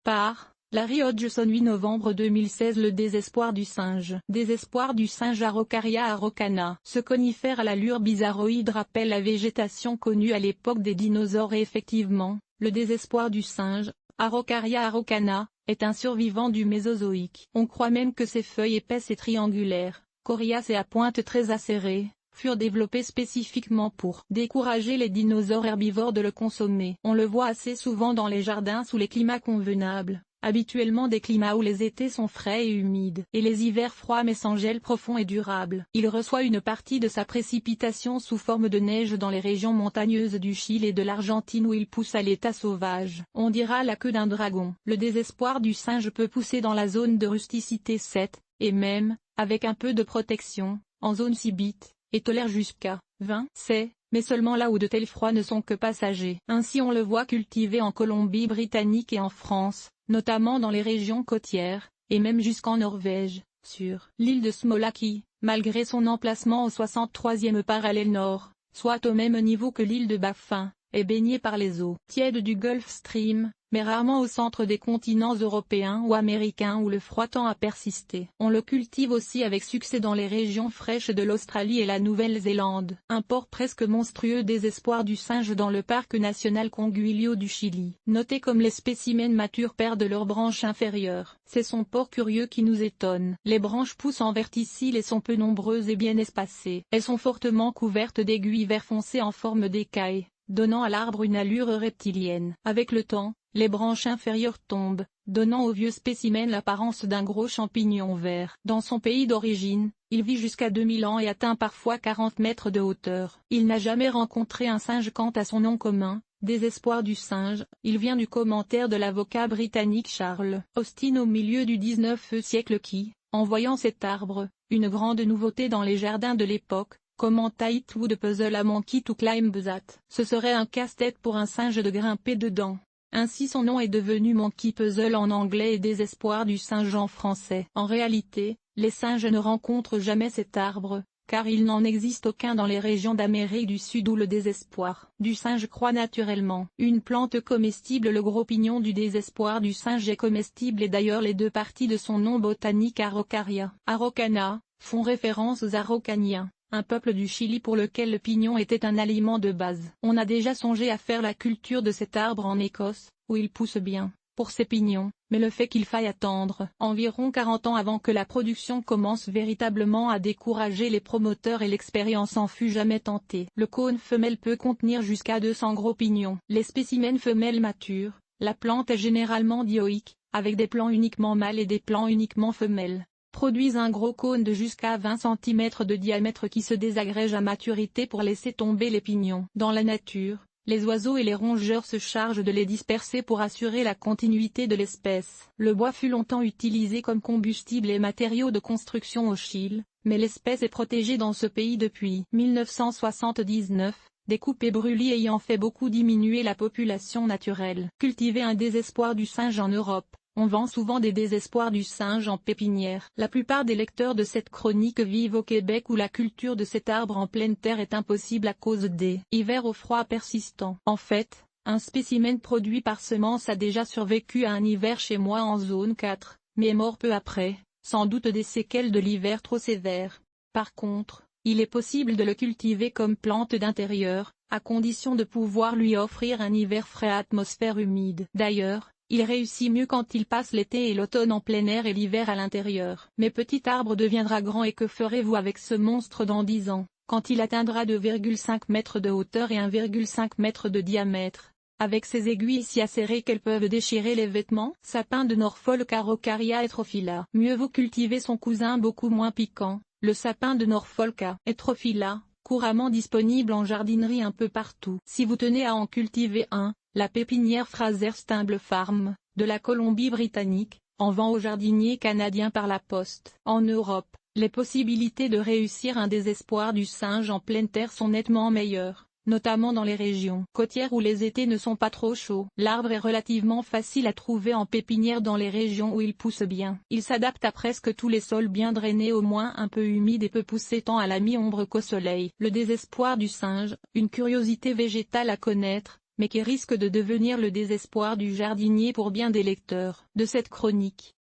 Par Larry Hodgson 8 novembre 2016. Le désespoir du singe. Désespoir du singe Araucaria araucana. Ce conifère à l'allure bizarroïde rappelle la végétation connue à l'époque des dinosaures et effectivement, le désespoir du singe, Araucaria araucana, est un survivant du Mésozoïque. On croit même que ses feuilles épaisses et triangulaires, coriaces et à pointe très acérée, furent développées spécifiquement pour décourager les dinosaures herbivores de le consommer. On le voit assez souvent dans les jardins sous les climats convenables, habituellement des climats où les étés sont frais et humides, et les hivers froids mais sans gel profond et durable. Il reçoit une partie de sa précipitation sous forme de neige dans les régions montagneuses du Chili et de l'Argentine où il pousse à l'état sauvage. On dira la queue d'un dragon. Le désespoir du singe peut pousser dans la zone de rusticité 7, et même, avec un peu de protection, en zone sibite, et tolère jusqu'à 20 C, mais seulement là où de tels froids ne sont que passagers. Ainsi on le voit cultivé en Colombie-Britannique et en France, notamment dans les régions côtières, et même jusqu'en Norvège, sur l'île de Smolaki, malgré son emplacement au 63e parallèle nord, soit au même niveau que l'île de Baffin, est baigné par les eaux tièdes du Gulf Stream, mais rarement au centre des continents européens ou américains où le froid tend à persister. On le cultive aussi avec succès dans les régions fraîches de l'Australie et la Nouvelle-Zélande. Un port presque monstrueux désespoir du singe dans le parc national Conguillo du Chili. Notez comme les spécimens matures perdent leurs branches inférieures. C'est son port curieux qui nous étonne. Les branches poussent en verticille et sont peu nombreuses et bien espacées. Elles sont fortement couvertes d'aiguilles vert foncé en forme d'écailles, donnant à l'arbre une allure reptilienne. Avec le temps, les branches inférieures tombent, donnant au vieux spécimen l'apparence d'un gros champignon vert. Dans son pays d'origine, il vit jusqu'à 2000 ans et atteint parfois 40 mètres de hauteur. Il n'a jamais rencontré un singe. Quant à son nom commun, désespoir du singe, il vient du commentaire de l'avocat britannique Charles Austin au milieu du 19e siècle qui, en voyant cet arbre, une grande nouveauté dans les jardins de l'époque, commenta It would puzzle a monkey to climb that. Ce serait un casse-tête pour un singe de grimper dedans. Ainsi son nom est devenu Monkey Puzzle en anglais et désespoir du singe en français. En réalité, les singes ne rencontrent jamais cet arbre, car il n'en existe aucun dans les régions d'Amérique du Sud où le désespoir du singe croît naturellement. Une plante comestible. Le gros pignon du désespoir du singe est comestible et d'ailleurs les deux parties de son nom botanique Araucaria, araucana, font référence aux Araucaniens, un peuple du Chili pour lequel le pignon était un aliment de base. On a déjà songé à faire la culture de cet arbre en Écosse, où il pousse bien, pour ses pignons, mais le fait qu'il faille attendre environ 40 ans avant que la production commence véritablement à décourager les promoteurs et l'expérience en fut jamais tentée. Le cône femelle peut contenir jusqu'à 200 gros pignons. Les spécimens femelles matures, la plante est généralement dioïque, avec des plants uniquement mâles et des plants uniquement femelles, produisent un gros cône de jusqu'à 20 cm de diamètre qui se désagrège à maturité pour laisser tomber les pignons. Dans la nature, les oiseaux et les rongeurs se chargent de les disperser pour assurer la continuité de l'espèce. Le bois fut longtemps utilisé comme combustible et matériau de construction au Chili, mais l'espèce est protégée dans ce pays depuis 1979, des coupes brûlées ayant fait beaucoup diminuer la population naturelle. Cultiver un désespoir du singe en Europe. On vend souvent des désespoirs du singe en pépinière. La plupart des lecteurs de cette chronique vivent au Québec où la culture de cet arbre en pleine terre est impossible à cause des hivers au froid persistant. En fait, un spécimen produit par semence a déjà survécu à un hiver chez moi en zone 4, mais est mort peu après, sans doute des séquelles de l'hiver trop sévère. Par contre, il est possible de le cultiver comme plante d'intérieur, à condition de pouvoir lui offrir un hiver frais à atmosphère humide. D'ailleurs, il réussit mieux quand il passe l'été et l'automne en plein air et l'hiver à l'intérieur. Mais petit arbre deviendra grand et que ferez-vous avec ce monstre dans 10 ans, quand il atteindra 2,5 mètres de hauteur et 1,5 mètre de diamètre, avec ses aiguilles si acérées qu'elles peuvent déchirer les vêtements? Sapin de Norfolk Araucaria Heterophylla. Mieux vaut cultiver son cousin beaucoup moins piquant, le sapin de Norfolk Heterophylla, couramment disponible en jardinerie un peu partout. Si vous tenez à en cultiver un, la pépinière Fraser Stumble Farm, de la Colombie-Britannique, en vend aux jardiniers canadiens par la poste. En Europe, les possibilités de réussir un désespoir du singe en pleine terre sont nettement meilleures, notamment dans les régions côtières où les étés ne sont pas trop chauds. L'arbre est relativement facile à trouver en pépinière dans les régions où il pousse bien. Il s'adapte à presque tous les sols bien drainés au moins un peu humides et peut pousser tant à la mi-ombre qu'au soleil. Le désespoir du singe, une curiosité végétale à connaître. mais qui risque de devenir le désespoir du jardinier pour bien des lecteurs de cette chronique.